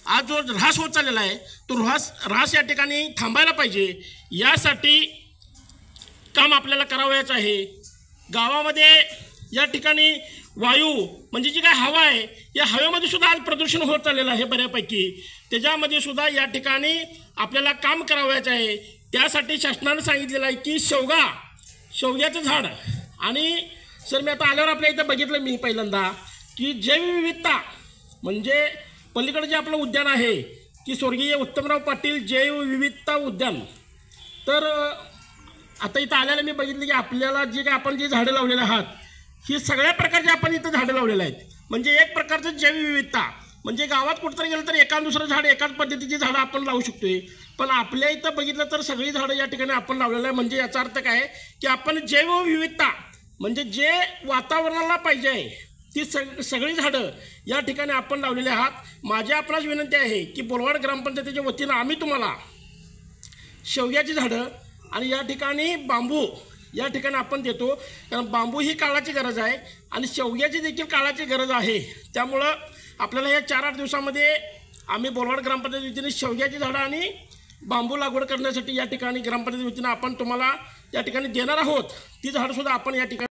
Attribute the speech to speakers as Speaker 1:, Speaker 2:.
Speaker 1: आज जो ऱ्हास होत चाललेला आहे तो ऱ्हास या ठिकाणी थांबायला पाहिजे। यासाठी काम आपल्याला करावयाचं आहे। गावामध्ये या ठिकाणी वायू म्हणजे जी काय हवा आहे या हवेमध्ये सुद्धा आज प्रदूषण होत चाललेलं आहे बऱ्यापैकी। त्याच्यामध्ये सुद्धा या ठिकाणी आपल्याला काम करावयाचं आहे। त्यासाठी शासनाने सांगितलेलं आहे की शेवग्याचं झाड आणि सर मी आता आल्यावर आपल्या इथं बघितलं मी पहिल्यांदा की जैवविविधता म्हणजे पलीकडे जे आपलं उद्यान आहे की स्वर्गीय उत्तमराव पाटील जैवविविधता उद्यान। तर आता इथं आल्याला मी बघितलं की आपल्याला जे काय आपण जे झाडं लावलेले आहात ही सगळ्या प्रकारची आपण इथं झाडं लावलेली आहेत। म्हणजे एक प्रकारचं जैवविविधता म्हणजे गावात कुठंतरी गेलं तर एका दुसरं झाड एकाच पद्धतीची झाडं आपण लावू शकतोय, पण आपल्या इथं बघितलं तर सगळी झाडं या ठिकाणी आपण लावलेलं आहे। म्हणजे याचा अर्थ काय की आपण जैवविविधता म्हणजे जे वातावरणाला पाहिजे आहे ती सगळी झाडं या ठिकाणी आपण लावलेली आहात। माझी आपणास विनंती आहे की बोरवाड ग्रामपंचायतीच्या वतीनं आम्ही तुम्हाला शेवग्याची झाडं आणि या ठिकाणी बांबू या ठिकाणी आपण देतो, कारण बांबू ही काळाची गरज आहे आणि शेवग्याची देखील काळाची गरज आहे। त्यामुळं आपल्याला या 4-8 दिवसामध्ये आम्ही बोरवाड ग्रामपंचायती वतीने शेवग्याची झाडं आणि बांबू लागवड करण्यासाठी या ठिकाणी ग्रामपंचायती वतीनं आपण तुम्हाला या ठिकाणी देणार आहोत। ती झाडंसुद्धा आपण या ठिकाणी